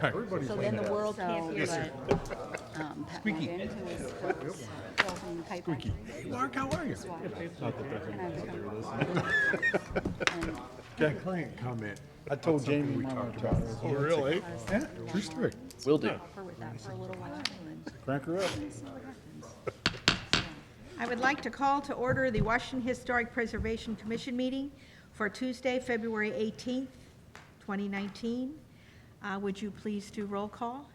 Everybody's So then the world can't hear So, you. but, Pat Morgan, who is what's building the kite factory. Hey, Mark, how are you? And Jack Client comment. I told Jamie we Mama talked about about. it. Oh, really? Yeah, true story. Will do. offer with that for a little while and Crank her up. see what happens. I would like to call to order the Washington Historic Preservation Commission meeting for Tuesday, February 18th, 2019. Would you please do roll call?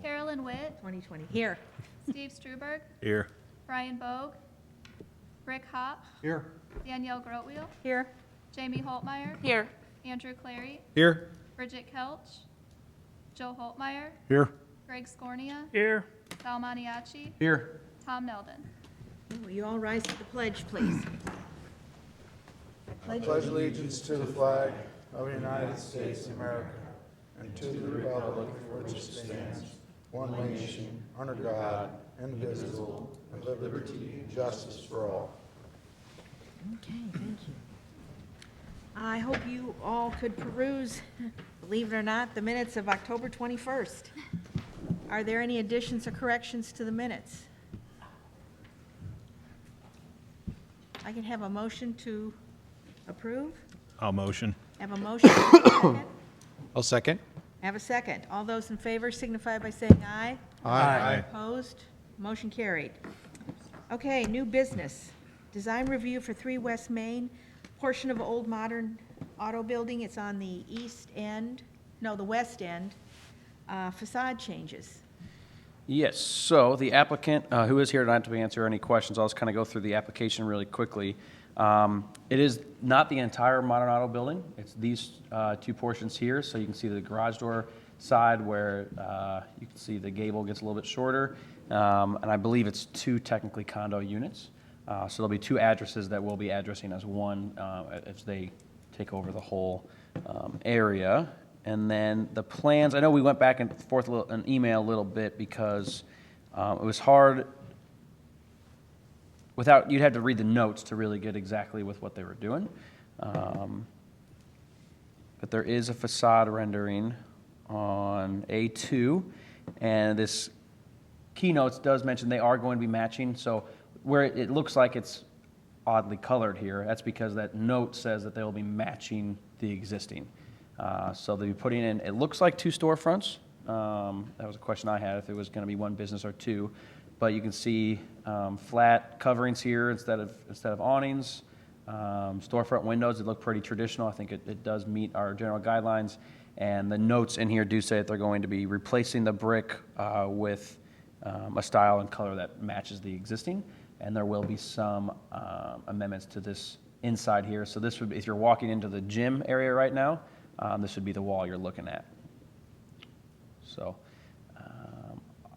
Carolyn Witt, 2020. Here. Steve Struberg, Here. Brian Bogue, Rick Hop, Here. Danielle Grotwheel, Here. Jamie Holtmeyer, Here. Andrew Clary, Here. Bridget Kelch, Joe Holtmeyer, Here. Greg Scornia, Here. Val Maniaci, Here. Tom Nelden. Will you all rise to the pledge, please? I pledge allegiance to the flag of the United States of America and to the republic for which it stands, one nation, under God, indivisible, with liberty and justice for all. Okay, thank you. I hope you all could peruse, believe it or not, the minutes of October 21st. Are there any additions or corrections to the minutes? I can have a motion to approve? I'll motion. Have a motion? Second? I'll second. Have a second. All those in favor signify by saying aye. Aye. Opposed? Motion carried. Okay, new business. Design review for 3 West Main, portion of old modern auto building. It's on the east end, no, the west end. Facade changes. Yes, so the applicant, who is here tonight to answer any questions, I'll just kind of go through the application really quickly. It is not the entire modern auto building, it's these 2 portions here. So you can see the garage door side where you can see the gable gets a little bit shorter. And I believe it's 2 technically condo units. So there'll be 2 addresses that we'll be addressing as one as they take over the whole area. And then the plans, I know we went back and forth an email a little bit because it was hard without, you'd have to read the notes to really get exactly with what they were doing. But there is a facade rendering on A2, and this keynotes does mention they are going to be matching. So where it looks like it's oddly colored here, that's because that note says that they will be matching the existing. So they'll be putting in, it looks like 2 storefronts. That was a question I had, if it was going to be 1 business or 2. But you can see flat coverings here instead of awnings. Storefront windows, it look pretty traditional. I think it does meet our general guidelines. And the notes in here do say that they're going to be replacing the brick with a style and color that matches the existing. And there will be some amendments to this inside here. So this would be, if you're walking into the gym area right now, this would be the wall you're looking at. So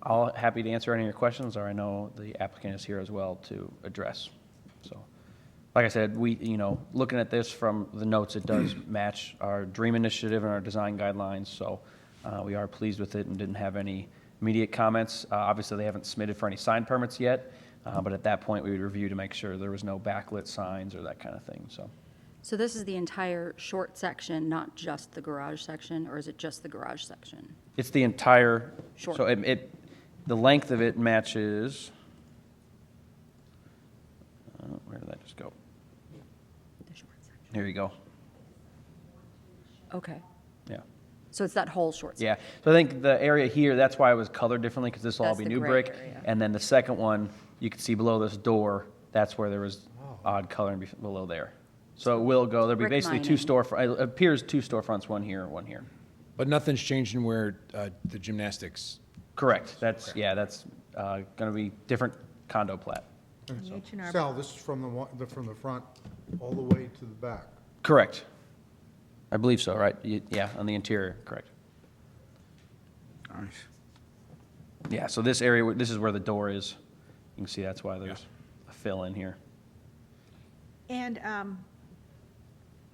I'll happy to answer any of your questions, or I know the applicant is here as well to address. So, like I said, looking at this from the notes, it does match our DREAM initiative and our design guidelines. So we are pleased with it and didn't have any immediate comments. Obviously, they haven't submitted for any sign permits yet, but at that point, we would review to make sure there was no backlit signs or that kind of thing. So this is the entire short section, not just the garage section, or is it just the garage section? It's the entire, Short. so the length of it matches, where did that just go? The short section. Here you go. Okay. Yeah. So it's that whole short section? Yeah. So I think the area here, that's why it was colored differently, because this will all That's be the new gray brick. area. And then the second one, you can see below this door, that's where there was odd coloring below there. So it will go, there'll be Brick basically 2 mining. storefronts, it appears 2 storefronts, one here, one here. But nothing's changing where the gymnastics. Correct. That's going to be different condo plat. The H&R Sal, this is from from the front all the way to the back. Correct. I believe so, right? Yeah, on the interior, correct. Nice. Yeah, so this area, this is where the door is. You can see that's why there's a fill in here. And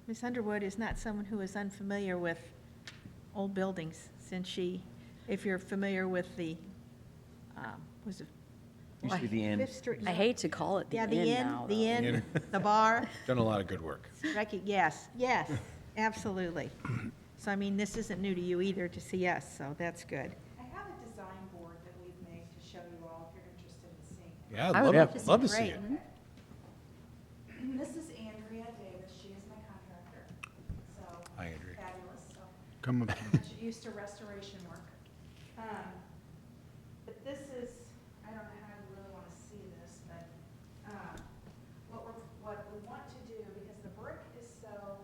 Ms. Underwood is not someone who is unfamiliar with old buildings, since if you're familiar with the, was it? Used to be the inn. Fifth Street? I hate to call it the Yeah, inn the inn, now, the though. inn, the bar. Done a lot of good work. Yes, yes, absolutely. So I mean, this isn't new to you either to see us, so that's good. I have a design board that we've made to show you all if you're interested in seeing it. Yeah, I would love to see love to it. see Great. it. And this is Andrea Davis, she is my contractor, so. Hi, Andrea. Fabulous, so. Come up. Much used to restoration work. But this is, I don't know how you really want to see this, but what we want to do, because the brick is so,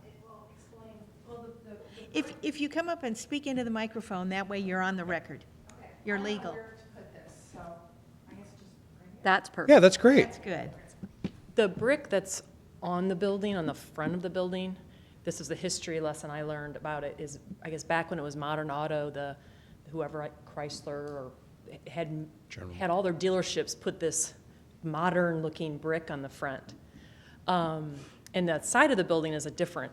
it will explain, well, the If you come up and speak into the microphone, that way you're on the record. okay, You're I don't know legal. where to put this, so I guess just right here. That's perfect. Yeah, that's great. That's good. The brick that's on the building, on the front of the building, this is the history lesson I learned about it, is, I guess, back when it was Modern Auto, whoever, Chrysler, or had all their dealerships put this modern-looking brick on the front. And the side of the building is a different,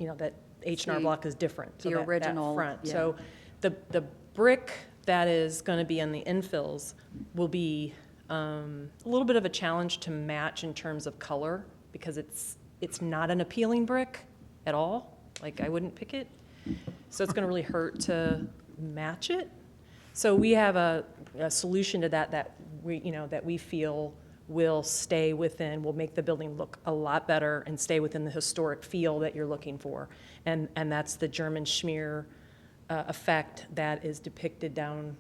that H&R See, Block is different. so the that original, front. yeah. So the brick that is going to be on the infills will be a little bit of a challenge to match in terms of color, because it's not an appealing brick at all. Like, I wouldn't pick it. So it's going to really hurt to match it. So we have a solution to that we feel will stay within, will make the building look a lot better and stay within the historic feel that you're looking for. And that's the German schmear effect that is depicted down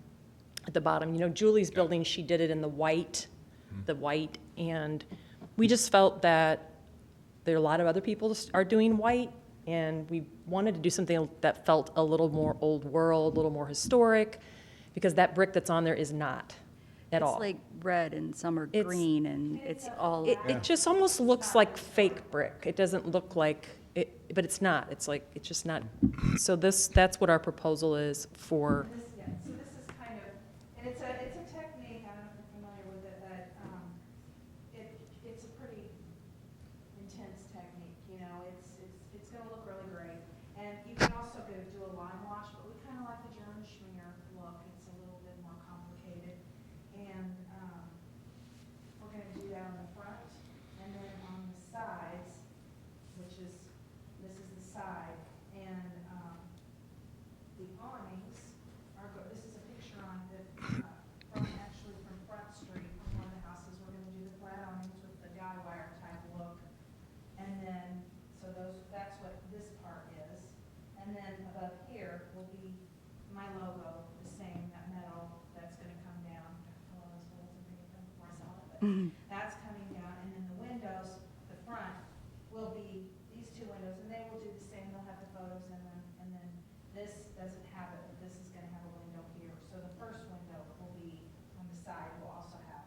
at the bottom. Julie's building, she did it in the white, and we just felt that there are a lot of other people are doing white, and we wanted to do something that felt a little more old world, a little more historic, because that brick that's on there is not at all. It's like red and some are It's- green and it's all, It just almost looks like fake brick. It doesn't look like it, but it's not. It's just not. So that's what our proposal is for. So this is kind of, and it's a technique, I don't know if you're familiar with it, but it's a pretty intense technique, it's gonna look really great. And you can also do a lime wash, but we kind of like the German schmear look, it's a little bit more complicated. And we're gonna do that on the front, and then on the sides, which is, this is the side, and the awnings this is a picture on the, actually from Front Street, from one of the houses, we're gonna do the flat awnings with the guy wire type look. And then, so that's what this part is. And then above here will be my logo, the same, that metal, that's gonna come down. Hello, as well as a big thing before I saw it, but that's coming down. And then the windows, the front, will be these two windows, and they will do the same, they'll have the photos in them. And then this doesn't have it, but this is gonna have a window here. So the first window will be on the side, will also have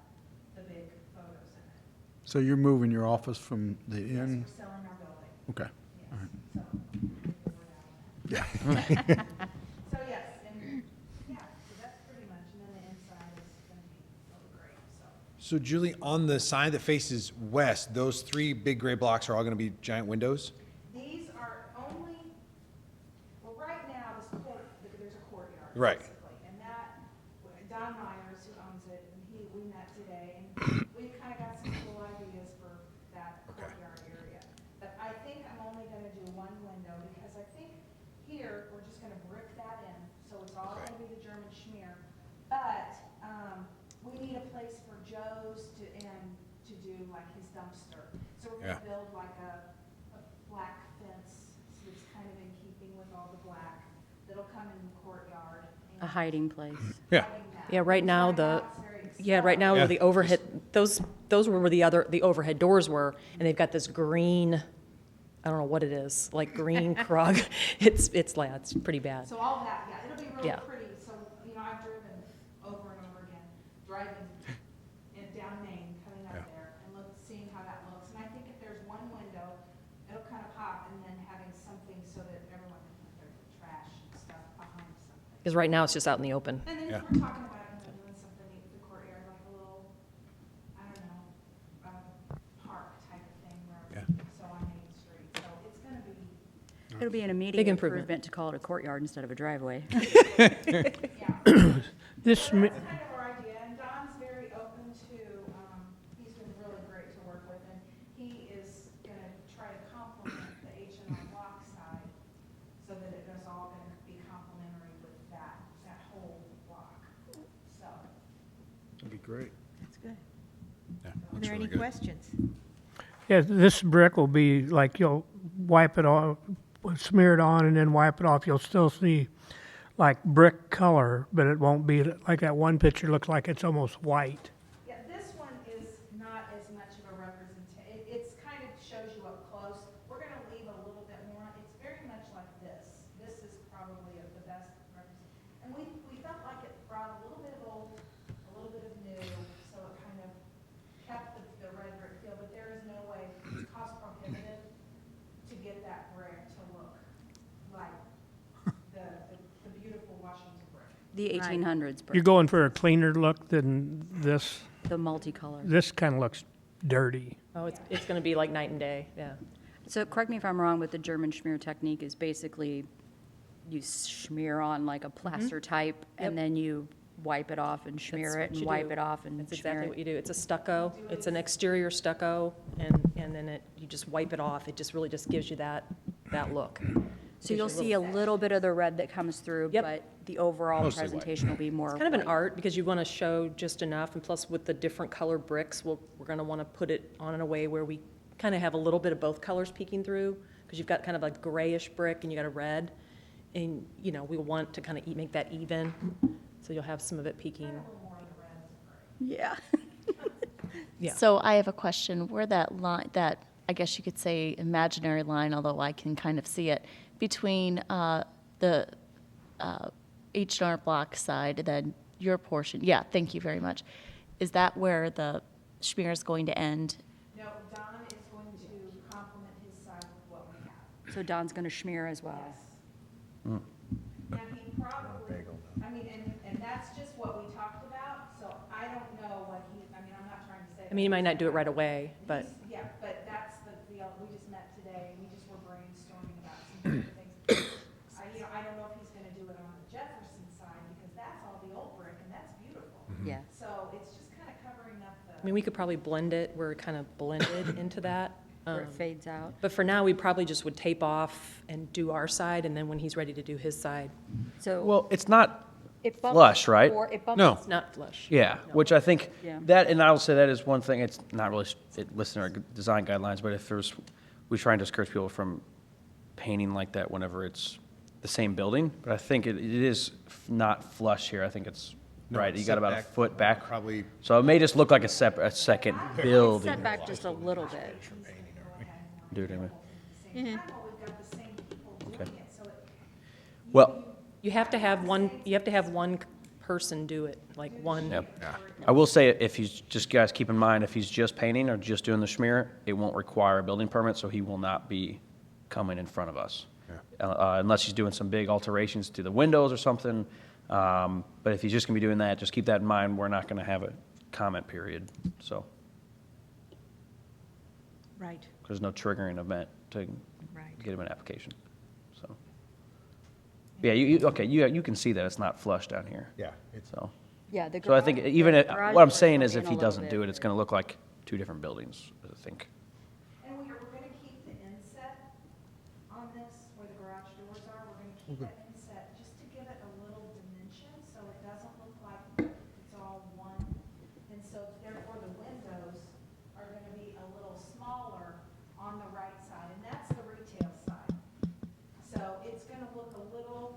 the big photos in it. So you're moving your office from the Yes, inn? we're selling our building. Okay. Yes, so, we're down on that. Yeah. So, yes, and, yeah, so that's pretty much, and then the inside is gonna be really great, so. So Julie, on the side that faces west, those three big gray blocks are all going to be giant windows? These are only, well, right now, there's a courtyard. Right. Basically, and that, Don Myers, who owns it, and we met today, and we've kind of got some cool ideas for that courtyard area. But I think I'm only gonna do one window, because I think here, we're just gonna brick that in, so it's all Okay. gonna be the German schmear. But, we need a place for Joe's to do like his dumpster. So we're gonna Yeah. build like a black fence, so it's kind of in keeping with all the black, that'll come in the courtyard. a hiding place. Yeah. hiding that. Yeah, right now It's very right now Yeah. the overhead, those were where the overhead doors were, and they've got this green, I don't know what it is, like green Krog. It's pretty bad. So all that, yeah, it'll be really Yeah. pretty, so, I've driven over and over again, driving down Main, coming up Yeah. there, and seeing how that looks, and I think if there's one window, it'll kind of pop, and then having something so that everyone can put their trash and stuff behind something. Because right now it's just out in the open. And then Yeah. we're talking about, doing something in the courtyard, like a little, I don't know, park type of thing, Yeah. so on Main Street, so it's gonna be, It'll be an immediate improvement. improvement to call it a courtyard instead of a driveway. yeah. This, So that's kind of our idea, and Don's very open to, he's been really great to work with, and he is gonna try to complement the H&R Block sign great. That's good. Yeah, Are looks there really any good. questions? Yeah, this brick will be like you'll wipe it off, smear it on and then wipe it off. You'll still see like brick color, but it won't be like that one picture looks like it's almost white. Yeah, this one is not as much of a representation, it's kind of shows you up close. We're gonna leave a little bit more, it's very much like this. This is probably the best representation. And we felt like it brought a little bit of old, a little bit of new, so it kind of kept the red brick feel, but there is no way, it's cost prohibitive to get that brick to look like the beautiful Washington brick. The 1800s You're brick, going for a cleaner look than this. the multicolor. This kind of looks dirty. Oh, it's going to be like night and day, yeah. So correct me if I'm wrong, with the German schmear technique is basically you smear on like a plaster type, Yep. and then you wipe it off and That's smear what it and you wipe do. it off and That's smear exactly it. what you do. It's a stucco, it's an exterior stucco, and then you just wipe it off. It just really just gives you that look. So you'll see a little bit of the red that comes through, Yep. but the overall Mostly white. presentation will be more It's kind of an white. art, because you want to show just enough, and plus with the different color bricks, we're going to want to put it on in a way where we kind of have a little bit of both colors peeking through, because you've got kind of a grayish brick and you got a red, and, you know, we want to kind of make that even, so you'll have some of it peeking. Yeah. Yeah. So I have a question. Where that line, that I guess you could say imaginary line, although I can kind of see it, between the H&R Block side and then your portion. Yeah, thank you very much. Is that where the schmear is going to end? No, Don is going to complement his side with what we have. So Don's going to smear as well. Yes. Now, he probably, I mean, and that's just what we talked about, so I don't know what he, I mean, I'm not trying to say. I mean, you might not do it right away, but Yeah, but that's the deal, we just met today, and we just were brainstorming about some different things. I don't know if he's gonna do it on the Jefferson side, because that's all the old brick, and that's beautiful. Yeah. So it's just kind of covering up I mean, we could probably blend it, where it kind of blended into that. Where it fades out. But for now, we probably just would tape off and do our side, and then when he's ready to do his side, So Well, it's not it bumps flush, right? or it bumps No. it's not flush. Yeah, which I think Yeah. that, and I will say that is one thing, it's not really listed in our design guidelines, but if there's, we try and discourage people from painting like that whenever it's the same building, but I think it is not flush here, I think it's, No, right, you got about a setback, foot back. Probably So it may just look like a second building. set back just a little bit. Do it anyway. time, while we've got the same people doing Okay. it, so it, Well, You have to have one person do it, like one. yeah. I will say, if he's, just guys, keep in mind, if he's just painting or just doing the schmear, it won't require a building permit, so he will not be coming in front of us. Unless he's doing some big alterations to the windows or something. But if he's just gonna be doing that, just keep that in mind, we're not gonna have a comment period, so Right, there's no triggering event to right. get him an application, so. Yeah, okay, you can see that it's not flush down here, yeah, it's so. Yeah, the So I think garage- even, the garage what I'm doors saying go is if in a he little doesn't bit. do it, it's gonna look like two different buildings, I think. and we're gonna keep the inset on this, where the garage doors are, we're gonna keep that inset, just to give it a little dimension, so it doesn't look like it's all one. And so therefore, the windows are gonna be a little smaller on the right side, and that's the retail side. So it's gonna look a little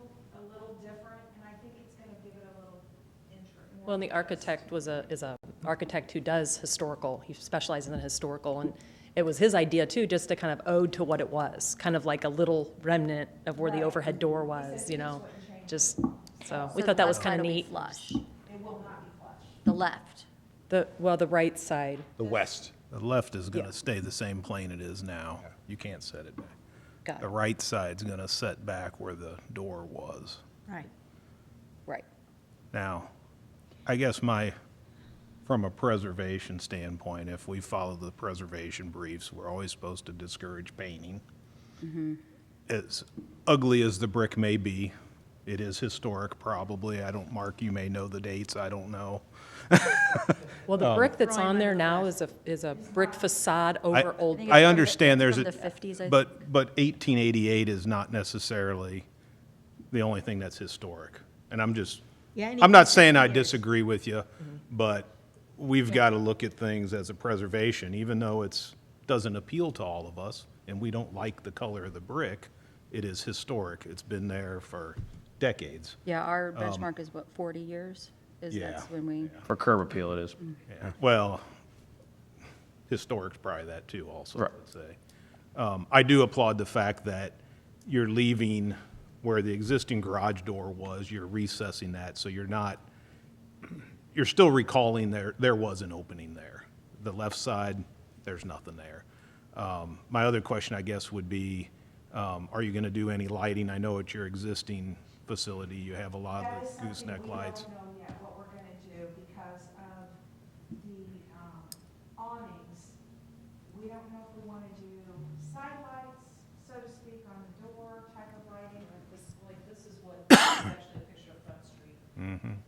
different, and I think it's gonna give it a little interest. Well, and the architect is a architect who does historical. He specializes in historical, and it was his idea too, just to kind of ode to what it was, kind of like a little remnant of where the overhead door was, you know, just, so we So thought that the was left kind side of will be neat. Flush. It will not be flush. The left. The right side, the west. The left is going Yeah. to stay the same plane it is now. You can't set it back. got The it, right side's going to set back where the door was. Right. Right. Now, I guess from a preservation standpoint, if we follow the preservation briefs, we're always supposed to discourage painting. As ugly as the brick may be, it is historic probably. Mark, you may know the dates, I don't know. well, the brick that's on there now is a brick facade over old. think I it's understand there's from a. the 50s, I But 1888 is not necessarily the only thing that's historic. And Yeah, and I'm even not saying I 50 years. disagree with you, but we've got to look at things as a preservation, even though doesn't appeal to all of us, and we don't like the color of the brick. It is historic. It's been there for decades. Yeah, our benchmark is what, 40 years? Yeah. That's when we, For curb appeal, it is. Yeah. Well, historic's probably that too, also, I Right. would say. I do applaud the fact that you're leaving where the existing garage door was, you're recessing that, so you're still recalling there was an opening there. The left side, there's nothing there. My other question, I guess, would be, are you going to do any lighting? I know at your existing facility, you have a lot That of is the something gooseneck we lights. don't know yet what we're gonna do because of the awnings. We don't know if we wanna do side lights, so to speak, on the door type of lighting. This is what, actually a picture of Front Street. Mhm.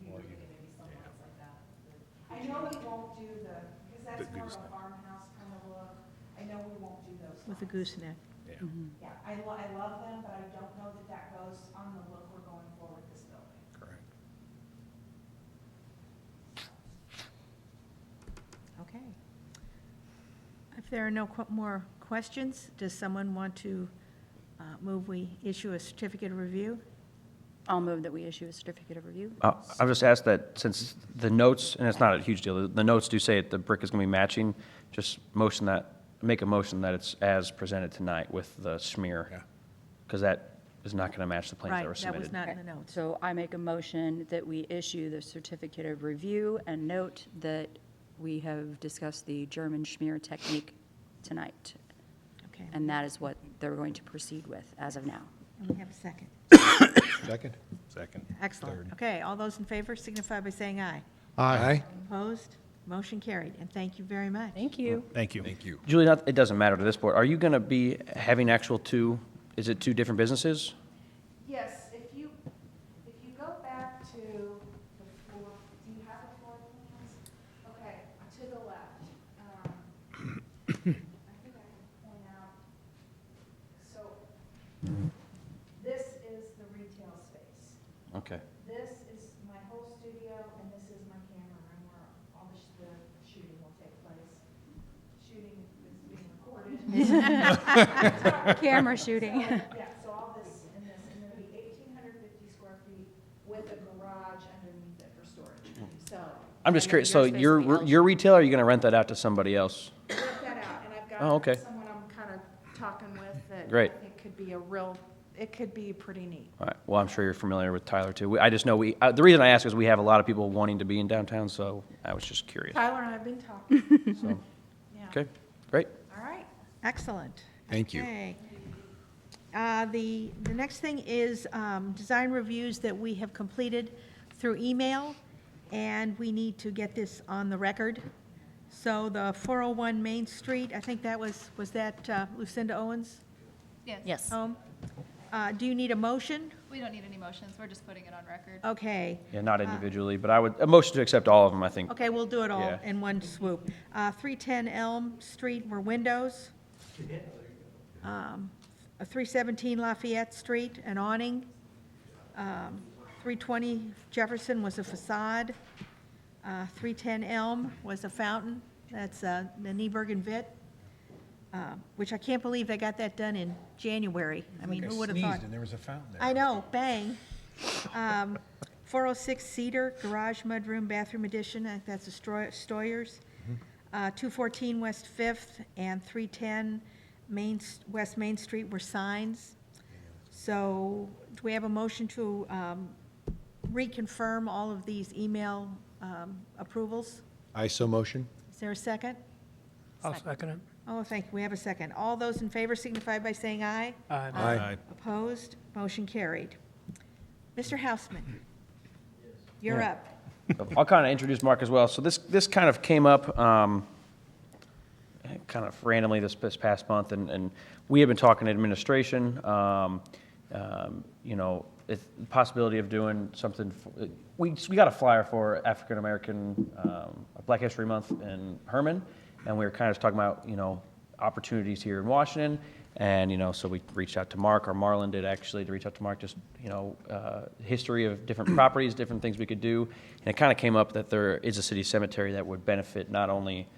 We were thinking maybe some lights like that. I know we won't do because that's The more of a gooseneck. farmhouse kind of look. I know we won't do those. With the lights. gooseneck. Yeah. Yeah, I love them, but I don't know that that goes on the look we're going for with this building. Correct. Okay. If there are no more questions, does someone want to move we issue a certificate of review? I'll move that we issue a certificate of review. I'll just ask that since the notes, and it's not a huge deal, the notes do say the brick is going to be matching, just make a motion that it's as presented tonight with the smear. Because that is not going to match the plans that Right, were that was submitted. not in the notes. So I make a motion that we issue the certificate of review and note that we have discussed the German schmear technique tonight. Okay, And that is what they're going to proceed with as of now. and we have a second. Second? Second. Excellent. Third. Okay, all those in favor signify by saying aye. Aye. Opposed? Motion carried, and thank you very much. Thank you. Thank you. Thank you. Julie, it doesn't matter to this board. Are you going to be having is it two different businesses? Yes, if you go back to the floor, do you have the floor plans? Okay, to the left. I think I can point out, so this is the retail space. Okay. This is my whole studio, and this is my camera room where all the shooting will take place. Shooting is being recorded. Camera shooting. Yeah, so all this and it'll be 1,850 square feet with a garage underneath it for storage, so. I'm just And curious, then so yours basically your retail, or are you going to rent that out to somebody else? Rent that out, and I've Oh, okay. got someone I'm kind of talking with that Great. I think it could be pretty neat. All right, well, I'm sure you're familiar with Tyler, too. I just know the reason I ask is we have a lot of people wanting to be in downtown, so I was just curious. Tyler and I have been talking, So, yeah. okay, great. All right. Excellent. Thank you. Okay. The next thing is design reviews that we have completed through email, and we need to get this on the record. So the 401 Main Street, I think that was that Lucinda Owens' Yes. home? Do you need a motion? We don't need any motions, we're just putting it on record. Okay. Yeah, not individually, but a motion to accept all of them, I think. Okay, we'll do it all Yeah. in one swoop. 310 Elm Street were windows. 317 Lafayette Street, an awning. 320 Jefferson was a facade. 310 Elm was a fountain. That's the Nieberg and Witt, which I can't believe they got that done in January. I mean, who would have thought? And there was a fountain there. I know, bang. 406 Cedar, garage, mudroom, bathroom addition, I think that's the Stoyers. 214 West Fifth and 310 West Main Street were signs. So do we have a motion to reconfirm all of these email approvals? I so motion. Is there a second? I'll second it. Oh, thank you, we have a second. All those in favor signify by saying aye. Aye. Opposed? Motion carried. Mr. Hausman, you're Yeah. up. I'll kind of introduce Mark as well. So this kind of came up kind of randomly this past month, and we have been talking to administration, the possibility of doing something. We got a flyer for African American Black History Month in Herman, and we were kind of talking about, opportunities here in Washington. And, so we reached out to Mark, or Marlon did actually, to reach out to Mark, just, history of different properties, different things we could do. And it kind of came up that there is a city cemetery that would benefit not only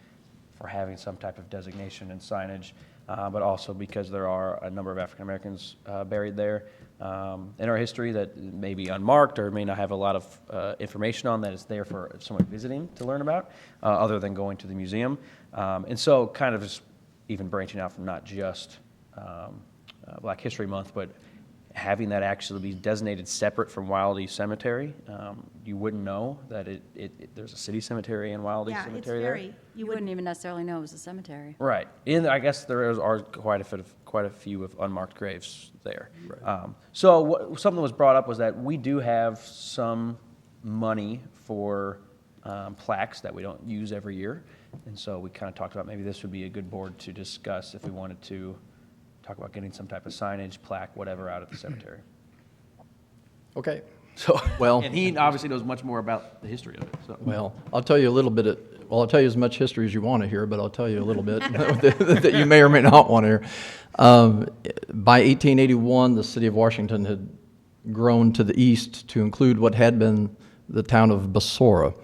for having some type of designation and signage, but also because there are a number of African Americans buried there in our history that may be unmarked or may not have a lot of information on, that is there for someone visiting to learn about, other than going to the museum. And so kind of just even branching out from not just Black History Month, but having that actually be designated separate from Wild East Cemetery. You wouldn't know that there's a city cemetery in Wild East Yeah, it's Cemetery there. very, You wouldn't even necessarily know it was a cemetery. Right. I guess are quite a few of unmarked graves there. So something was brought up was that we do have some money for plaques that we don't use every year. And so we kind of talked about maybe this would be a good board to discuss if we wanted to talk about getting some type of signage, plaque, whatever, out at the cemetery. Okay. So, Well- and he obviously knows much more about the history of it. So. Well, I'll tell you a little bit, I'll tell you as much history as you want to hear, but I'll tell you a little bit that you may or may not want to hear. By 1881, the city of Washington had grown to the east to include what had been the town of Basora.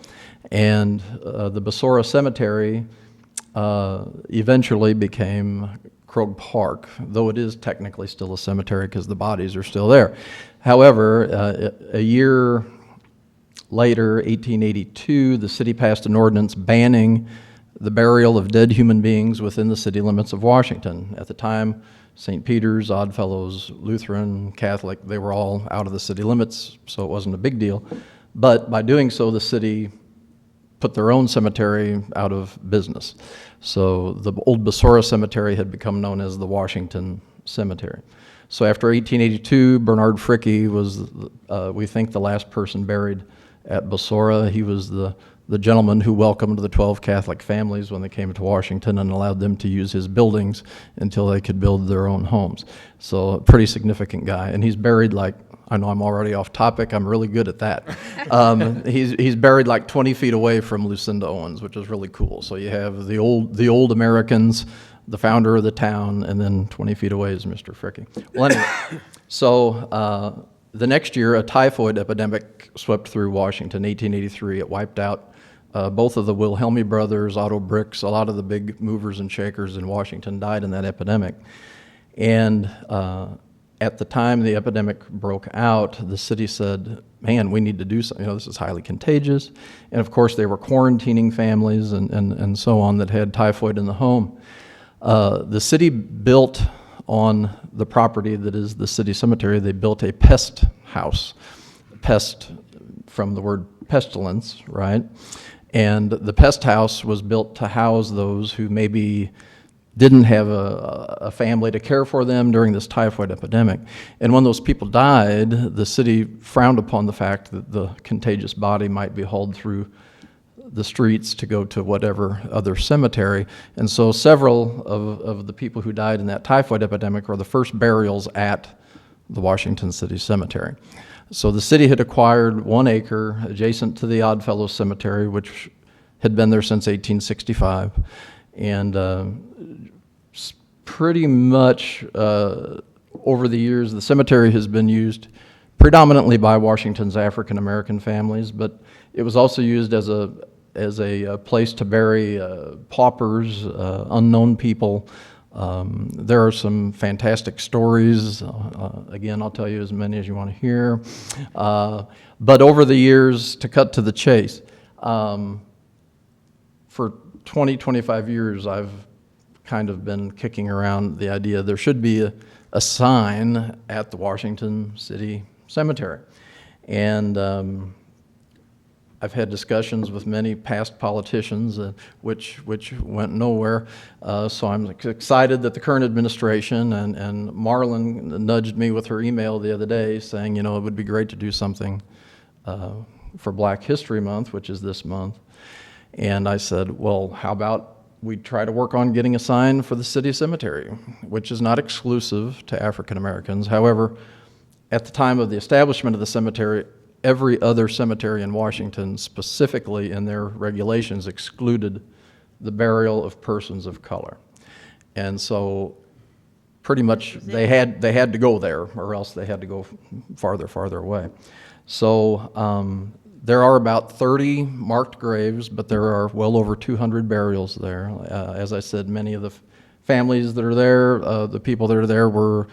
And the Basora Cemetery eventually became Krog Park, though it is technically still a cemetery because the bodies are still there. However, a year later, 1882, the city passed an ordinance banning the burial of dead human beings within the city limits of Washington. At the time, St. Peter's, Oddfellows, Lutheran, Catholic, they were all out of the city limits, so it wasn't a big deal. But by doing so, the city put their own cemetery out of business. So the old Basora Cemetery had become known as the Washington Cemetery. So after 1882, Bernard Fricke was, we think, the last person buried at Basora. He was the gentleman who welcomed the 12 Catholic families when they came to Washington and allowed them to use his buildings until they could build their own homes. So a pretty significant guy. And he's buried like, I know I'm already off topic, I'm really good at that. He's buried like 20 feet away from Lucinda Owens, which is really cool. So you have the old Americans, the founder of the town, and then 20 feet away is Mr. Fricke. Well, anyway, so the next year, a typhoid epidemic swept through Washington, 1883. It wiped out both of the Wilhelmi brothers, Otto Bricks, a lot of the big movers and shakers in Washington died in that epidemic. And at the time the epidemic broke out, the city said, man, we need to do something. This is highly contagious. And of course, they were quarantining families and so on that had typhoid in the home. The city built on the property that is the city cemetery, they built a pest house. Pest from the word pestilence, right? And the pest house was built to house those who maybe didn't have a family to care for them during this typhoid epidemic. And when those people died, the city frowned upon the fact that the contagious body might be hauled through the streets to go to whatever other cemetery. And so several of the people who died in that typhoid epidemic were the first burials at the Washington City Cemetery. So the city had acquired 1 acre adjacent to the Oddfellows Cemetery, which had been there since 1865. And pretty much over the years, the cemetery has been used predominantly by Washington's African American families, but it was also used as a place to bury paupers, unknown people. There are some fantastic stories. Again, I'll tell you as many as you want to hear. But over the years, to cut to the chase, for 20, 25 years, I've kind of been kicking around the idea there should be a sign at the Washington City Cemetery. And I've had discussions with many past politicians, which went nowhere. So I'm excited that the current administration, and Marlon nudged me with her email the other day saying, it would be great to do something for Black History Month, which is this month. And I said, well, how about we try to work on getting a sign for the city cemetery, which is not exclusive to African Americans. However, at the time of the establishment of the cemetery, every other cemetery in Washington, specifically in their regulations, excluded the burial of persons of color. And so pretty much, they had to go there, or else they had to go farther away. So there are about 30 marked graves, but there are well over 200 burials there. As I said, many of the families that are there, the people that are there were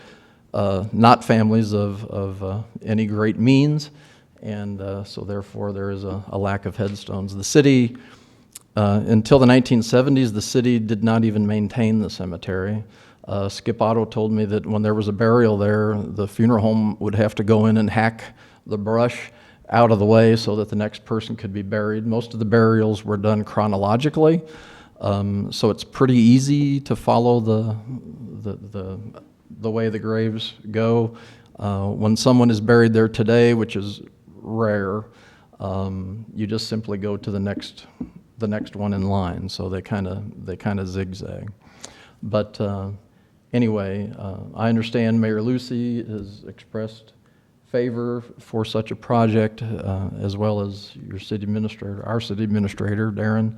not families of any great means, and so therefore there is a lack of headstones. The city, until the 1970s, the city did not even maintain the cemetery. Skip Otto told me that when there was a burial there, the funeral home would have to go in and hack the brush out of the way so that the next person could be buried. Most of the burials were done chronologically, so it's pretty easy to follow the way the graves go. When someone is buried there today, which is rare, you just simply go to the next one in line. So they kind of zigzag. But anyway, I understand Mayor Lucy has expressed favor for such a project, as well as your city administrator, our city administrator, Darren,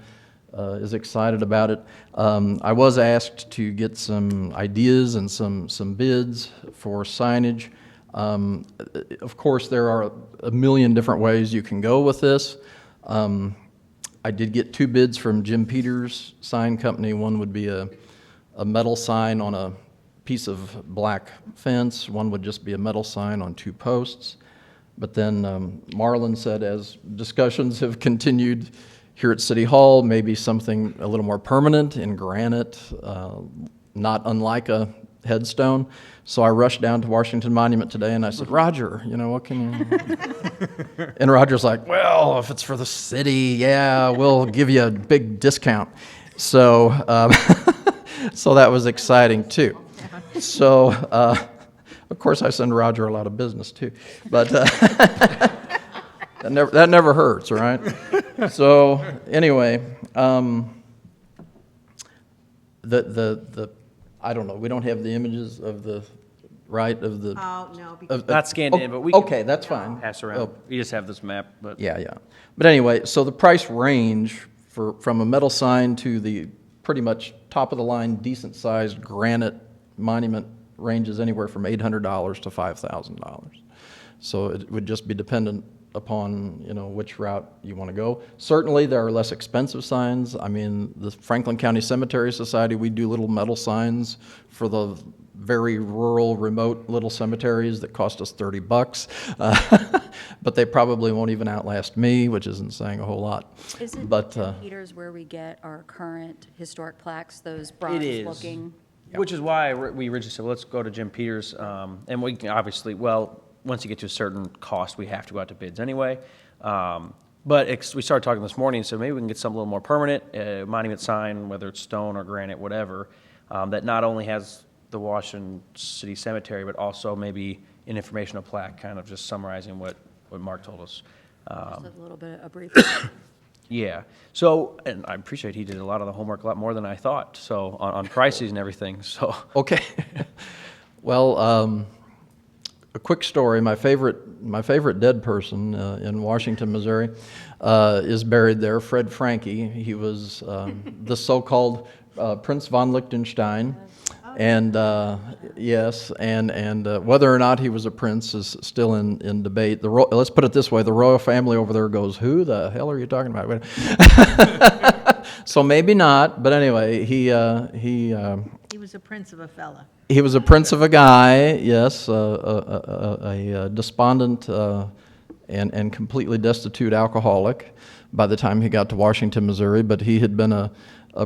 is excited about it. I was asked to get some ideas and some bids for signage. Of course, there are a million different ways you can go with this. I did get 2 bids from Jim Peters Sign Company. One would be a metal sign on a piece of black fence. One would just be a metal sign on 2 posts. But then Marlon said, as discussions have continued here at City Hall, maybe something a little more permanent in granite, not unlike a headstone. So I rushed down to Washington Monument today and I said, Roger, what can you... And Roger's like, well, if it's for the city, yeah, we'll give you a big discount. So, so that was exciting too. So, of course, I send Roger a lot of business too, but that never hurts, right? So anyway, I don't know. We don't have the images of the of the. Oh, no, because Not scanned in, but we can Okay, that's fine. pass around. We just have this map, but. Yeah. But anyway, so the price range from a metal sign to the pretty much top of the line, decent sized granite monument ranges anywhere from $800 to $5,000. So it would just be dependent upon, which route you want to go. Certainly, there are less expensive signs. I mean, the Franklin County Cemetery Society, we do little metal signs for the very rural, remote little cemeteries that cost us $30. But they probably won't even outlast me, which isn't saying a whole lot. Is it But, Jim Peters where we get our current historic plaques, those It is. bronze-looking? Which is why we originally said, let's go to Jim Peters. And we can obviously, once you get to a certain cost, we have to go out to bids anyway. But we started talking this morning, so maybe we can get something a little more permanent, a monument sign, whether it's stone or granite, whatever, that not only has the Washington City Cemetery, but also maybe an informational plaque, kind of just summarizing what Mark told us. Just a little bit, a brief. Yeah. So, and I appreciate he did a lot of the homework, a lot more than I thought, so, on prices and everything, so. Okay. Well, a quick story. My favorite dead person in Washington, Missouri, is buried there. Fred Franke. He was the so-called Prince von Liechtenstein, and yes, and whether or not he was a prince is still in debate. Let's put it this way: the royal family over there goes, "Who the hell are you talking about?" So maybe not, but anyway, he was a prince of a fella. He was a prince of a guy, yes, a despondent and completely destitute alcoholic by the time he got to Washington, Missouri, but he had been a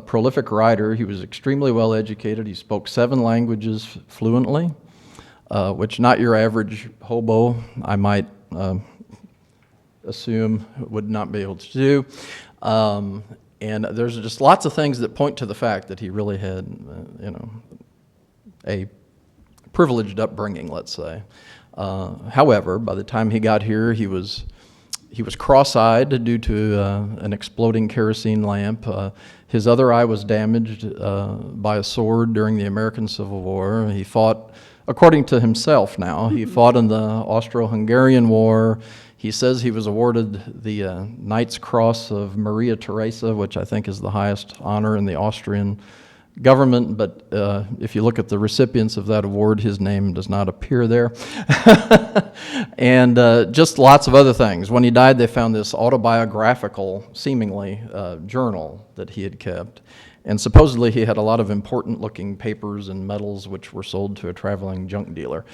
prolific writer. He was extremely well educated. He spoke 7 languages fluently, which not your average hobo, I might assume, would not be able to do. And there's just lots of things that point to the fact that he really had, a privileged upbringing, let's say. However, by the time he got here, he was cross-eyed due to an exploding kerosene lamp. His other eye was damaged by a sword during the American Civil War. He fought, according to himself now, he fought in the Austro-Hungarian War. He says he was awarded the Knight's Cross of Maria Theresa, which I think is the highest honor in the Austrian government, but if you look at the recipients of that award, his name does not appear there. And just lots of other things. When he died, they found this autobiographical, seemingly, journal that he had kept. And supposedly he had a lot of important-looking papers and medals which were sold to a traveling junk dealer.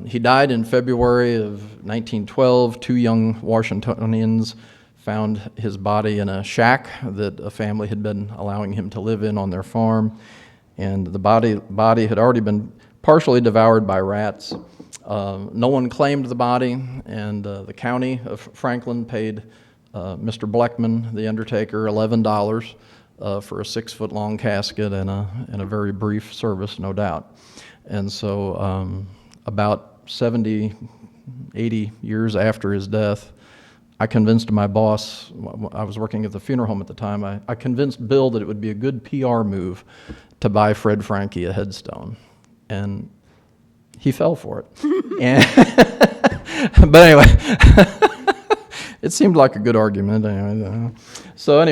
He died in February of 1912. Two young Washingtonians found his body in a shack that a family had been allowing him to live in on their farm. And the body had already been partially devoured by rats. No one claimed the body, and the county of Franklin paid Mr. Bleckman, the undertaker, $11 for a 6-foot-long casket and a very brief service, no doubt. And so about 70, 80 years after his death, I convinced my boss, I was working at the funeral home at the time, I convinced Bill that it would be a good PR move to buy Fred Franke a headstone. And he fell for it. But anyway, it seemed like a good argument. Anyway. So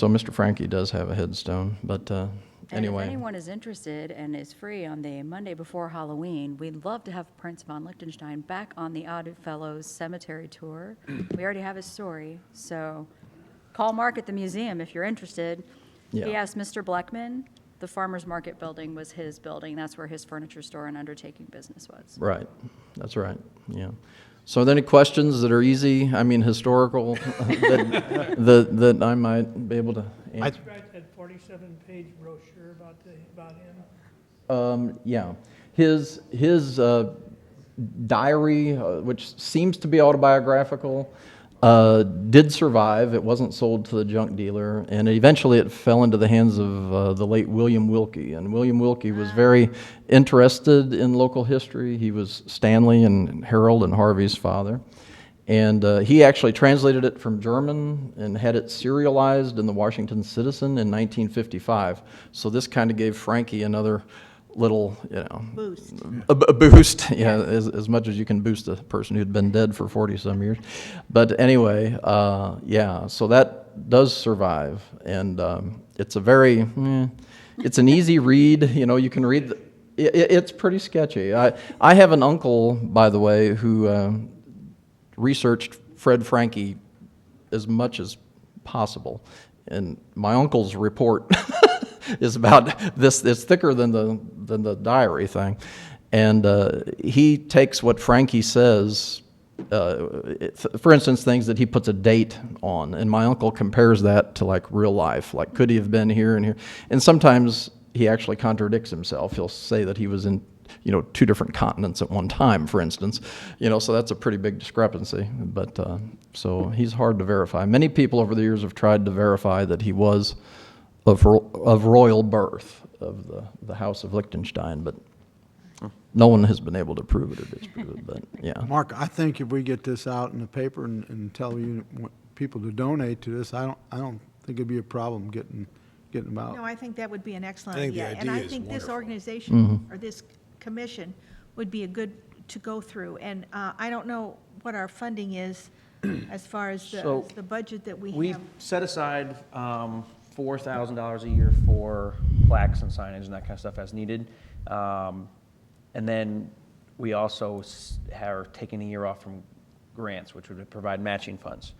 Mr. Franke does have a headstone. But And anyway. if anyone is interested and is free on the Monday before Halloween, we'd love to have Prince von Liechtenstein back on the Odd Fellows Cemetery Tour. We already have his story, so call Mark at the museum if you're interested. Yeah. He asked Mr. Bleckman. The Farmers Market building was his building. That's where his furniture store and undertaking business was. Right, that's right, yeah. So are there any questions that are easy, I mean historical, that I might be able to answer? Write that 47-page brochure about him. Yeah, his diary, which seems to be autobiographical, did survive. It wasn't sold to the junk dealer, and eventually it fell into the hands of the late William Wilkie. And William Wilkie was very interested in local history. He was Stanley and Harold and Harvey's father. And he actually translated it from German and had it serialized in the Washington Citizen in 1955. So this kind of gave Franke another little, Boost. a boost, yeah, as much as you can boost a person who'd been dead for 40-some years. But anyway, yeah, so that does survive. And it's a very, it's an easy read. You can read, it's pretty sketchy. I have an uncle, by the way, who researched Fred Franke as much as possible. And my uncle's report is about this. It's thicker than the diary thing, and he takes what Franke says. For instance, things that he puts a date on, and my uncle compares that to like real life. Like, could he have been here and here? And sometimes he actually contradicts himself. He'll say that he was in, 2 different continents at one time, for instance. So that's a pretty big discrepancy. But so he's hard to verify. Many people over the years have tried to verify that he was of royal birth, of the House of Liechtenstein, but no one has been able to prove it or disprove it. But yeah, Mark, I think if we get this out in the paper and tell people to donate to this, I don't think it'd be a problem getting them out. No, I think that would be an excellent I think the idea. And I idea is think this wonderful. organization, or this commission, would be a good to go through. And I don't know what our funding is as far as So, the budget that we We've have. set aside $4,000 a year for plaques and signage and that kind of stuff as needed. And then we also are taking a year off from grants, which would provide matching funds,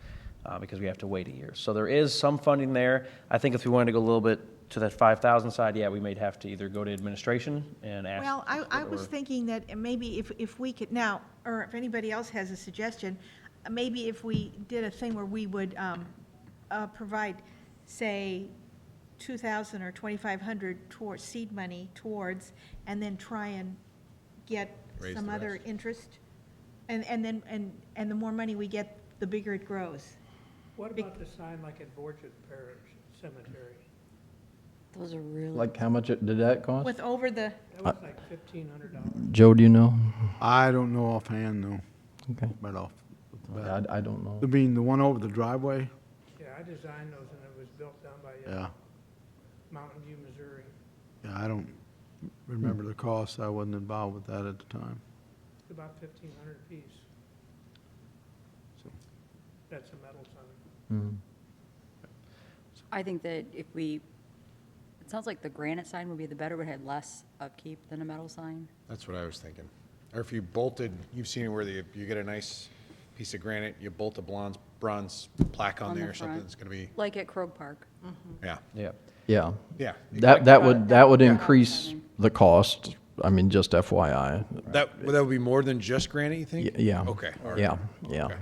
because we have to wait a year. So there is some funding there. I think if we wanted to go a little bit to that 5,000 side, yeah, we may have to either go to administration and ask. Well, I was thinking that maybe if we could now, or if anybody else has a suggestion, maybe if we did a thing where we would provide, say, 2,000 or 2,500 towards seed money towards, and then try and get Raise some the other rest. interest, and the more money we get, the bigger it grows. What about the sign like at Borget Parish Cemetery? Those are really. like how much did that cost? With over the, That was like $1,500. Joe, do you know? I don't know offhand, though, Okay, right off the bat. I don't know. You mean the one over the driveway? Yeah, I designed those and it was built down by Yeah. Mountain View, Missouri. Yeah, I don't remember the cost. I wasn't involved with that at the time. It's about $1,500 a piece. So. That's a metal sign. I think that if we, sounds like the granite sign would be the better, but it had less upkeep than a metal sign. That's what I was thinking. Or if you bolted, you've seen it where you get a nice piece of granite, you bolt a bronze plaque on On the there or something, front. it's gonna be, Like at Krog Park. yeah, Yeah. Yeah. yeah. That would increase the cost, I mean, just FYI. That would be more than just granite, you think? Yeah. Okay. all right. Yeah, yeah. Okay.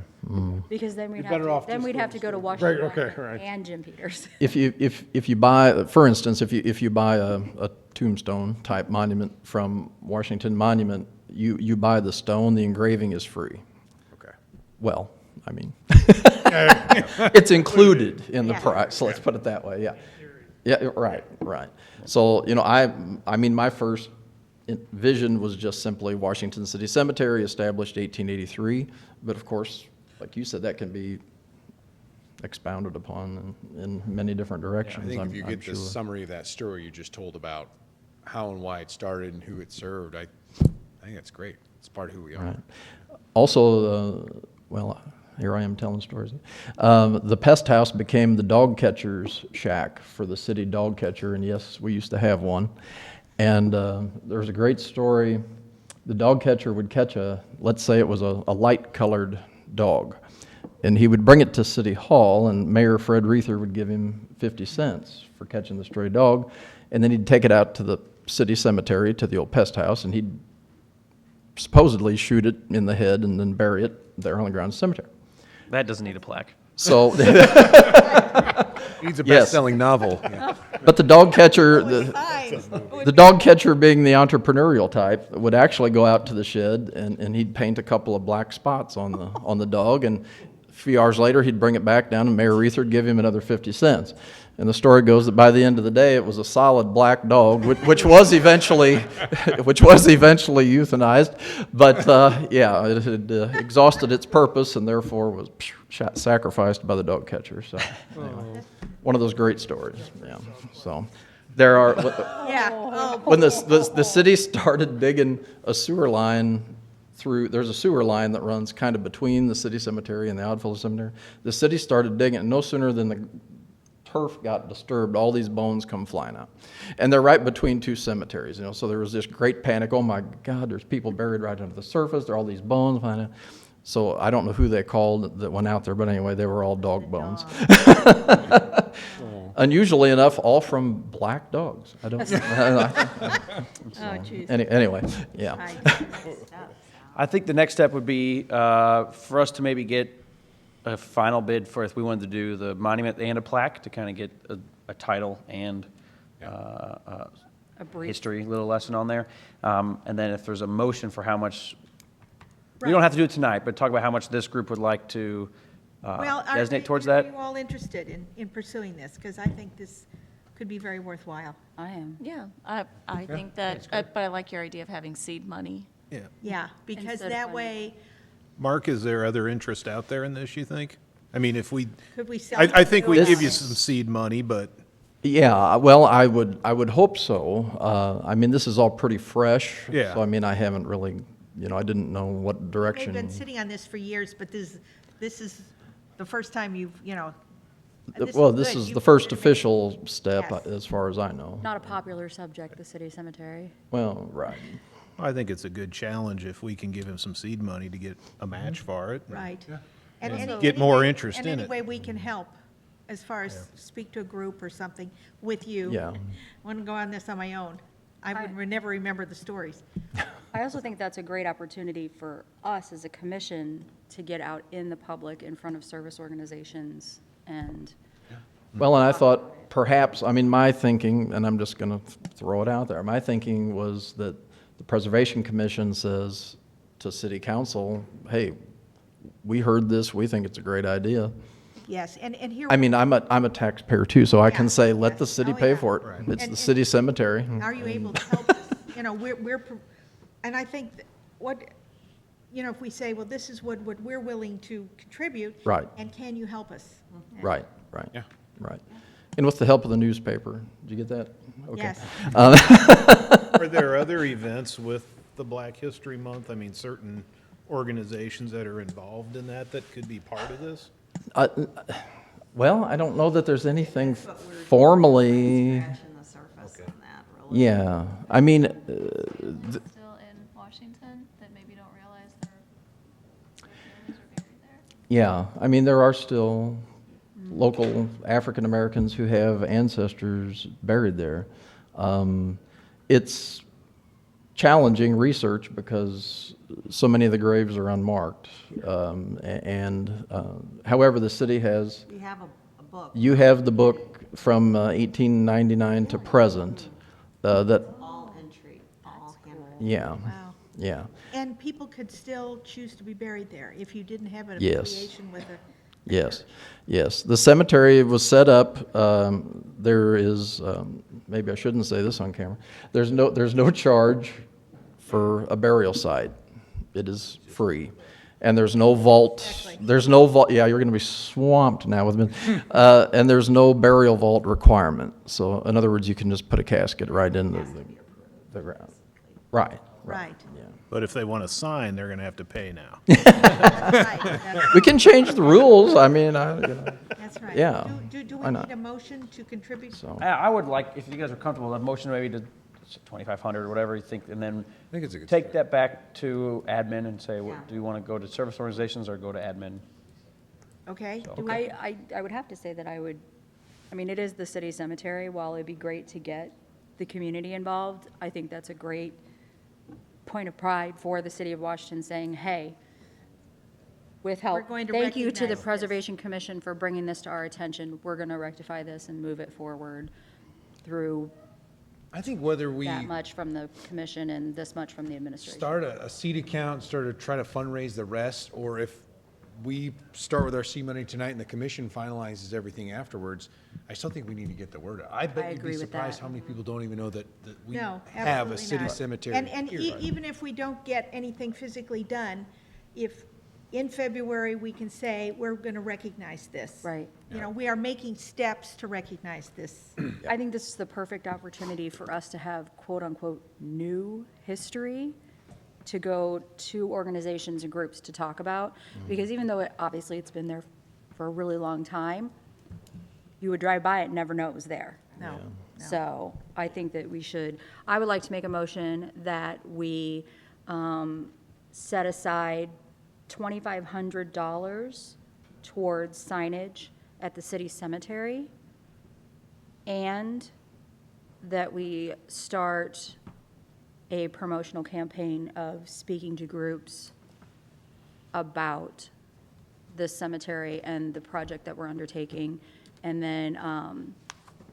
Because then we'd You're have better to, off then just we'd have to go to Washington okay, right. and Jim Peters. If you buy, for instance, if you buy a tombstone type monument from Washington Monument, you buy the stone, the engraving is free. Okay. Well, I mean, it's included in the Yeah. price, let's put it that way, yeah. Yeah, right. So, I mean, my first vision was just simply Washington City Cemetery, established 1883, but of course, like you said, that can be expounded upon in many different I directions, think I'm if you get the sure. summary of that story you just told about how and why it started and who it served, I think that's great. It's part of who we are. Right. Also, well, here I am telling stories. The pest house became the dog catcher's shack for the city dog catcher, and yes, we used to have one. And there's a great story. The dog catcher would catch let's say it was a light-colored dog, and he would bring it to City Hall, and Mayor Fred Reether would give him 50 cents for catching the stray dog, and then he'd take it out to the city cemetery, to the old pest house, and he'd supposedly shoot it in the head and then bury it there on the ground cemetery. That doesn't need a plaque. So, Needs a Yes. best-selling novel. Yeah. but the dog catcher, the dog catcher being the entrepreneurial type, would actually go out to the shed and he'd paint a couple of black spots on the dog, and a few hours later he'd bring it back down and Mayor Reether would give him another 50 cents. And the story goes that by the end of the day, it was a solid black dog, which was eventually euthanized. But yeah, it had exhausted its purpose and therefore was sacrificed by the dog catcher. So anyway, one of those great stories. Yeah. So there are Yeah. Oh, when the city started digging a sewer line through, there's a sewer line that runs kind of between the city cemetery and the Oddfellows Cemetery. The city started digging, and no sooner than the turf got disturbed, all these bones come flying out. And they're right between two cemeteries, so there was this great panic. Oh my God, there's people buried right under the surface. There are all these bones flying out. So I don't know who they called that went out there, but anyway, they were all dog bones. Unusually enough, all from black dogs. I don't. Oh, geez. Anyway, yeah. I think the next step would be for us to maybe get a final bid for if we wanted to do the monument and a plaque to kind of get a title and A brief. history little lesson on there. And then if there's a motion for how much, we don't have to do it tonight, but talk about how much this group would like to Well, designate towards Are that. you all interested in pursuing this? Because I think this could be very worthwhile. I am. Yeah, I think that, but I like your idea of having seed money. Yeah. Yeah, because Instead of that funding. way, Mark, is there other interest out there in this, you think? I mean, if we, could we sell? I think we it? give you some seed money, but Yeah, well, I would hope so. I mean, this is all pretty fresh. Yeah. So I mean, I haven't really, I didn't know what They've direction. been sitting on this for years, but this is the first time you've, Well, this good. is You the first put it in- official step, Yes. as far as I know. Not a popular subject, the city cemetery. Well, right. I think it's a good challenge if we can give him some seed money to get a match for it. Right. And any- get more any way- interest in And it. any way we can help, as far as speak to a group or something with you. Yeah. I want to go on this on my own. I would never remember the stories. I also think that's a great opportunity for us as a commission to get out in the public, in front of service organizations, and Well, and I thought perhaps, I mean, my thinking, and I'm just going to throw it out there, my thinking was that the Preservation Commission says to City Council, hey, we heard this, we think it's a great idea. Yes, and here. I mean, I'm a taxpayer too, so I Yeah, can say, let yes. the city Oh, pay yeah. for it. It's And- the city cemetery. Are you able to help us? And I think that if we say, well, this is what we're willing to contribute. Right. And can you help us? Right, right. Yeah. Right. And with the help of the newspaper. Did you get that? Okay. Yes. Are there other events with the Black History Month? I mean, certain organizations that are involved in that could be part of this? Well, I don't know that there's anything formally. Yeah, I mean, Still in Washington that maybe don't realize their families are buried there. yeah, I mean, there are still local African Americans who have ancestors buried there. It's challenging research because so many of the graves are unmarked. However, the city has, We have a book. you have the book from 1899 to present, that, All entry, all handwritten. yeah, Wow. yeah. And people could still choose to be buried there if you didn't have an Yes. affiliation with a. Yes, yes. The cemetery was set up, there is, maybe I shouldn't say this on camera, there's no charge for a burial site. It is free. And there's no vault, yeah, you're gonna be swamped now with men. And there's no burial vault requirement. So in other words, you can just put a casket right in the ground. Right. Right. Yeah. But if they want a sign, they're going to have to pay now. Right, that's- We can change the rules, I mean, That's right. Yeah, Do why we not? need a motion to contribute? so. I would like, if you guys are comfortable, a motion maybe to 2,500 or whatever you think, and then I think it's a good take start. that back to admin and say, Yeah. do you want to go to service organizations or go to admin? Okay? Do we- I would have to say that I mean, it is the city cemetery. While it'd be great to get the community involved, I think that's a great point of pride for the city of Washington saying, hey, with help, We're going to thank you to recognize the this. Preservation Commission for bringing this to our attention. We're going to rectify this and move it forward through I think whether we that much from the commission and this much from the administration. start a seed account, start to try to fundraise the rest, or if we start with our seed money tonight and the commission finalizes everything afterwards, I still think we need to get the word out. I bet I you'd be agree with surprised that. how many people don't even know that we No, have absolutely a city not. cemetery. And here. even if we don't get anything physically done, if in February we can say, we're going to recognize this. Right. You know, we are making steps to recognize this. I think this is the perfect opportunity for us to have quote-unquote "new history" to go to organizations and groups to talk about. Because even though obviously it's been there for a really long time, you would drive by it and never know it was there. No. So I think that I would like to make a motion that we set aside $2,500 towards signage at the city cemetery, and that we start a promotional campaign of speaking to groups about the cemetery and the project that we're undertaking, and then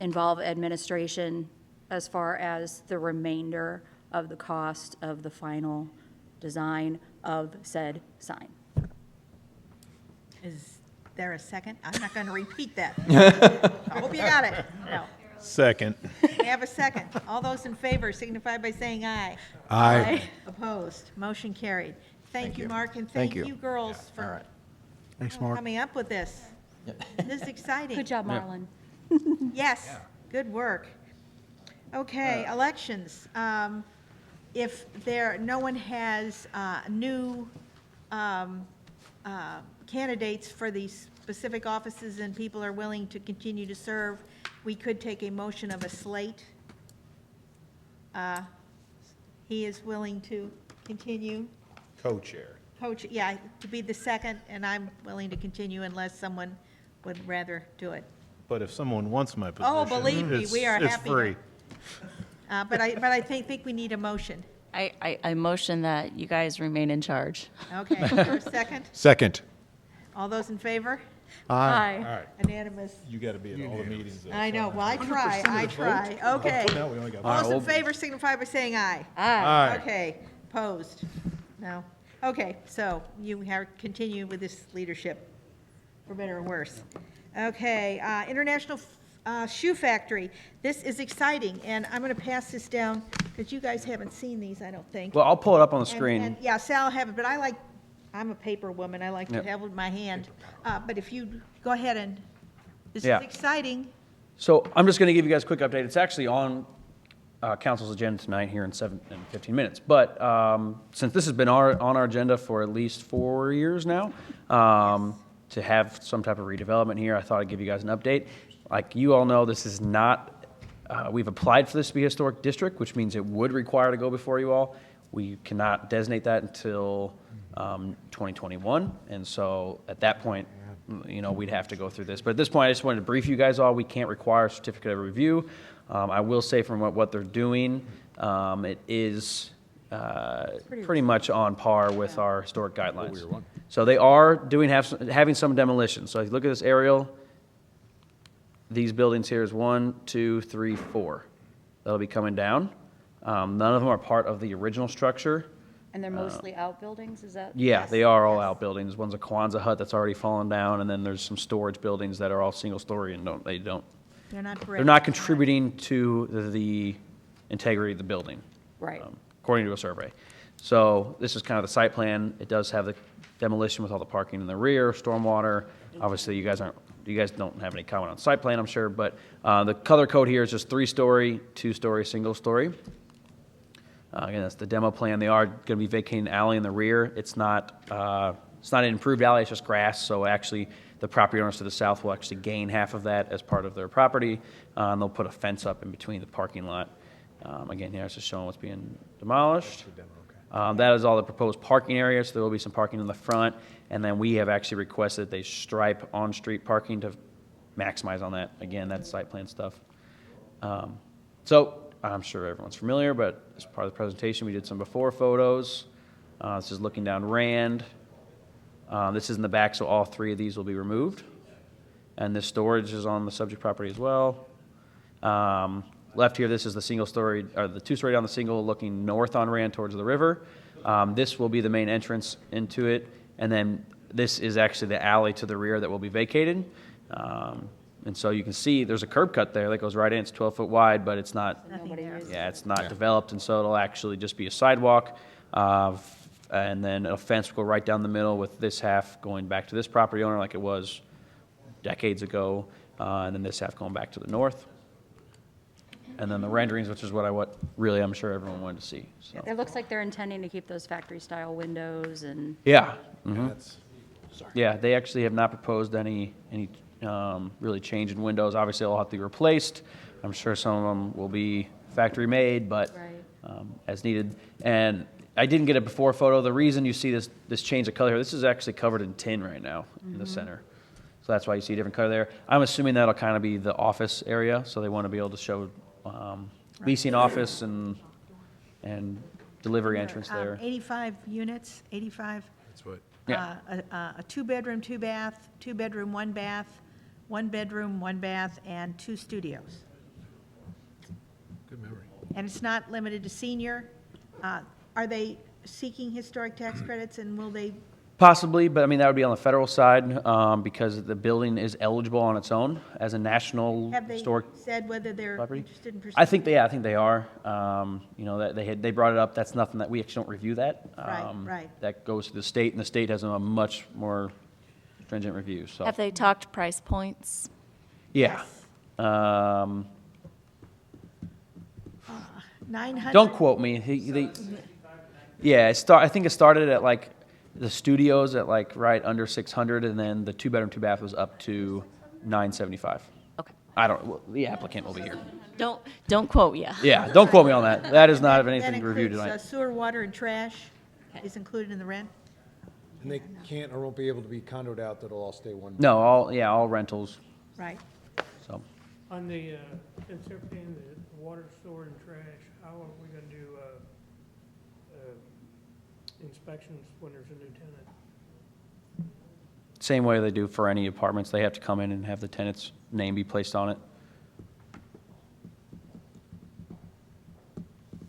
involve administration as far as the remainder of the cost of the final design of said sign. Is there a second? I'm not going to repeat that. I hope you got it. No. Second. We have a second. All those in favor signify by saying aye. Aye. Opposed? Motion carried. Thank you, you. Mark, and Thank thank you. you, girls, All for right. Thanks, Mark. coming up with this. This is exciting. Good job, Marlon. Yes, good work. Okay, elections. If no one has new candidates for these specific offices and people are willing to continue to serve, we could take a motion of a slate. He is willing to continue. Co-chair. Coach, yeah, to be the second, and I'm willing to continue unless someone would rather do it. But if someone wants my position, Oh, believe me, we are it's happy. free. But I think we need a motion. I motion that you guys remain in charge. Okay, for a second? Second. All those in favor? Aye. Unanimous. You got to be at all the meetings. I know, well, I try. Okay. All those in favor signify by saying aye. Aye. Okay, opposed? No. Okay, so you continue with this leadership, for better or worse. Okay, International Shoe Factory. This is exciting, and I'm going to pass this down, because you guys haven't seen these, I don't think. Well, I'll pull it up on the And- screen. and, yeah, Sal have it, but I'm a paper woman, I like to Yep. have it in my hand. But if you, go ahead and, this is Yeah. exciting. So I'm just going to give you guys a quick update. It's actually on council's agenda tonight here in 15 minutes. But since this has been on our agenda for at least 4 years now, to have some type of redevelopment here, I thought I'd give you guys an update. Like you all know, this is not we've applied for this to be a historic district, which means it would require to go before you all. We cannot designate that until 2021, and so at that point, we'd have to go through this. But at this point, I just wanted to brief you guys all. We can't require a certificate of review. I will say from what they're doing, it is pretty much on par with our historic guidelines. So they are having some demolition. So if you look at this aerial, these buildings here is 1, 2, 3, 4. That'll be coming down. None of them are part of the original structure. And they're mostly outbuildings, is that? Yeah, they are all outbuildings. One's a Kwanzaa hut that's already fallen down, and then there's some storage buildings that are all single story and they're not contributing to the integrity of the building. Right. According to a survey. So this is kind of the site plan. It does have the demolition with all the parking in the rear, stormwater. Obviously, you guys don't have any comment on site plan, I'm sure, but the color code here is just 3-story, 2-story, single story. Again, that's the demo plan. They are going to be vacating an alley in the rear. It's not an improved alley, it's just grass, so actually the property owners to the south will actually gain half of that as part of their property, and they'll put a fence up in between the parking lot. Again, here it's just showing what's being demolished. That is all the proposed parking areas, so there will be some parking in the front, and then we have actually requested they stripe on-street parking to maximize on that. Again, that's site plan stuff. So I'm sure everyone's familiar, but as part of the presentation, we did some before photos. This is looking down Rand. This is in the back, so all 3 of these will be removed. And this storage is on the subject property as well. Left here, this is the single story, or the 2-story down the single looking north on Rand towards the river. This will be the main entrance into it. And then this is actually the alley to the rear that will be vacated. And so you can see there's a curb cut there that goes right in. It's 12 foot wide, but it's not, it's not developed. And so it'll actually just be a sidewalk. And then a fence will go right down the middle with this half going back to this property owner like it was decades ago. And then this half going back to the north. And then the renderings, which is what really I'm sure everyone wanted to see. So. It looks like they're intending to keep those factory-style windows and... Yeah. Mm-hmm. Yeah, they actually have not proposed any really change in windows. Obviously, they'll have to be replaced. I'm sure some of them will be factory-made, but as needed. And I didn't get a before photo. The reason you see this change of color here, this is actually covered in tin right now in the center. So that's why you see a different color there. I'm assuming that'll kind of be the office area, so they want to be able to show leasing office and delivery entrance there. 85 units, 85. That's what. Yeah. A 2-bedroom, 2-bath, 2-bedroom, 1-bath, 1-bedroom, 1-bath, and 2 studios. Good memory. And it's not limited to senior. Are they seeking historic tax credits, and will they? Possibly, but I mean, that would be on the federal side because the building is eligible on its own as a national Have they historic said whether they're property. interested in pursuing? I think they are. That they brought it up. That's nothing that we actually don't review that. Right. That goes to the state, and the state has a much more stringent review. So Have they talked price points? yeah. 900. Don't quote me. I think it started at like the studios at like right under 600, and then the 2-bedroom, 2-bath was up to 975. Okay. Well, the applicant will be here. Don't quote ya. Yeah, don't quote me on that. That is not anything That to review includes, tonight. sewer, water, and trash is included in the rent? And they can't or won't be able to be condoed out, that'll all stay one. No, all rentals. Right. So On the, since they're paying the water, sewer, and trash, how are we gonna do, inspections when there's a new tenant? same way they do for any apartments, they have to come in and have the tenant's name be placed on it.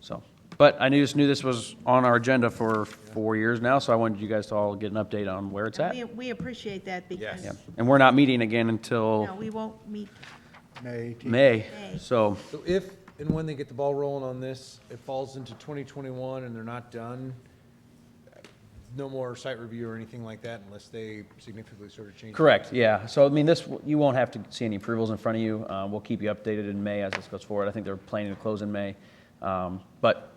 So, but I just knew this was on our agenda for 4 years now, so I wanted you guys to all get an update on where it's at. We appreciate that because, Yeah. And we're not meeting again until no, we won't meet. May 18th. May, so, So if and when they get the ball rolling on this, it falls into 2021 and they're not done, no more site review or anything like that unless they significantly sort of change. correct, yeah. So, I mean, you won't have to see any approvals in front of you. We'll keep you updated in May as this goes forward. I think they're planning to close in May. But,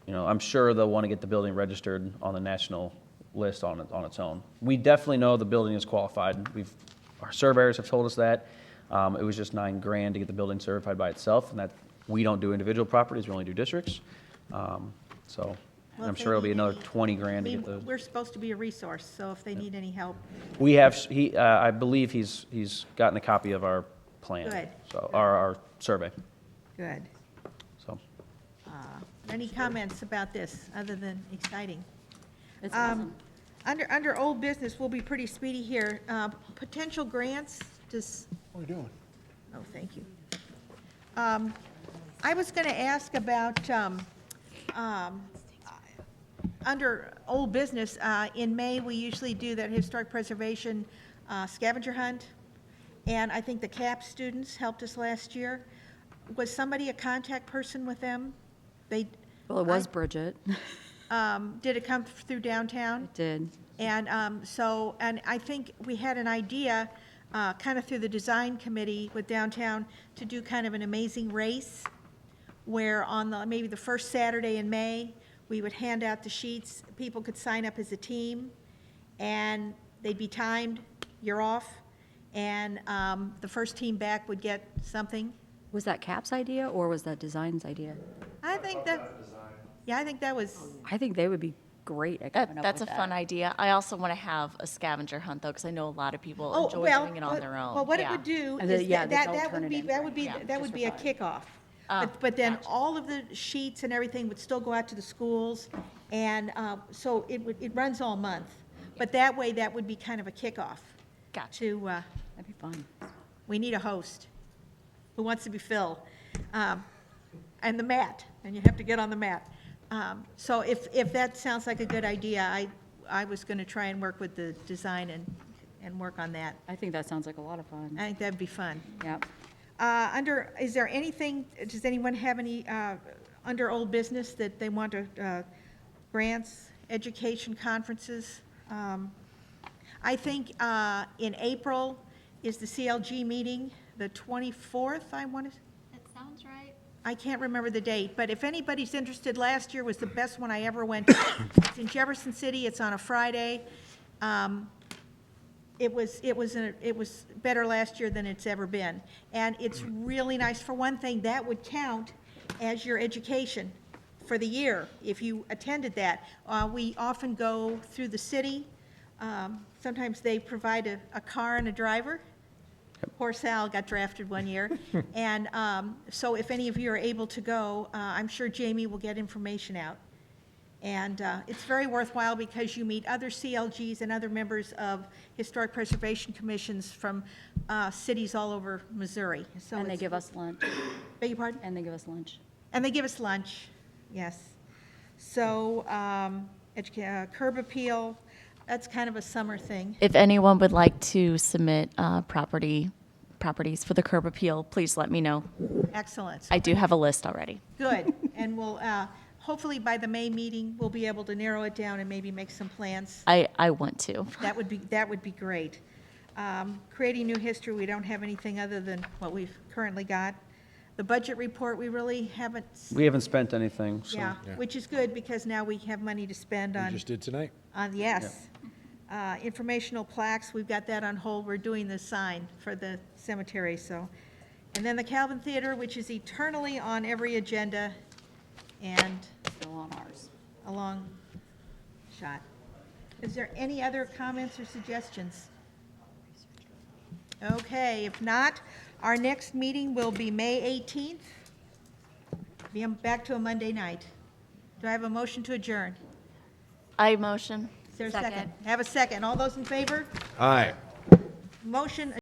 I'm sure they'll want to get the building registered on the national list on its own. We definitely know the building is qualified. Our surveyors have told us that. It was just $9,000 to get the building certified by itself, and that, we don't do individual properties, we only do districts. So, Well, I'm if they sure it'll be need another any- $20,000 I to mean, get the. we're supposed to be a resource, so if they need any help, We have, I believe he's gotten a copy of our plan. Good. So, our survey, good. so. Any comments about this, other than exciting? It's awesome. Under old business, we'll be pretty speedy here. Potential grants, just, What are we doing? oh, thank you. I was going to ask about, under old business, in May, we usually do that historic preservation scavenger hunt, and I think the CAP students helped us last year. Was somebody a contact person with them? They, Well, it was Bridget. did it come through downtown? It did. And and I think we had an idea, kind of through the design committee with downtown, to do kind of an amazing race, where on maybe the first Saturday in May, we would hand out the sheets, people could sign up as a team, and they'd be timed, you're off, and the first team back would get something. Was that CAP's idea or was that design's idea? I think that, yeah, I think that was, I think they would be great at coming up That's a with that. fun idea. I also want to have a scavenger hunt, though, because I know a lot of people oh, enjoy well, doing it on their own. well, what it Yeah. would do And is yeah, that, they'll that turn would it be, in. that would be, Yeah, that just would for be a fun. kickoff. Oh, But then gotcha. all of the sheets and everything would still go out to the schools, and so it runs all month. But that way, that would be kind of a kickoff Gotcha. to, That'd be fun. we need a host who wants to be Phil. And the mat, and you have to get on the mat. So if that sounds like a good idea, I was going to try and work with the design and work on that. I think that sounds like a lot of fun. I think that'd be fun. Yep. Is there anything, does anyone have any, under old business that they want to, grants, education conferences? I think in April is the CLG meeting, the 24th, I want to, It sounds right. I can't remember the date, but if anybody's interested, last year was the best one I ever went to. It's in Jefferson City, it's on a Friday. It was better last year than it's ever been. And it's really nice. For one thing, that would count as your education for the year, if you attended that. We often go through the city. Sometimes they provide a car and a driver. Poor Sal got drafted one year. And so if any of you are able to go, I'm sure Jamie will get information out. And it's very worthwhile because you meet other CLGs and other members of historic preservation commissions from cities all over Missouri. So And they it's- give us lunch. Beg your pardon? And they give us lunch. And they give us lunch, yes. So, curb appeal, that's kind of a summer thing. If anyone would like to submit properties for the curb appeal, please let me know. Excellent. I do have a list already. Good, and we'll, hopefully by the May meeting, we'll be able to narrow it down and maybe make some plans. I want to. That would be great. Creating new history, we don't have anything other than what we've currently got. The budget report, we really haven't, We haven't spent anything, so. yeah, which is good because now we have money to spend We on. just did tonight. Yes. Informational plaques, we've got that on hold. We're doing the sign for the cemetery, so. And then the Calvin Theater, which is eternally on every agenda and Still on ours. a long shot. Is there any other comments or suggestions? Okay, if not, our next meeting will be May 18th. Be back to a Monday night. Do I have a motion to adjourn? I motion. Is there a second? Second. Have a second. All those in favor? Aye. Motion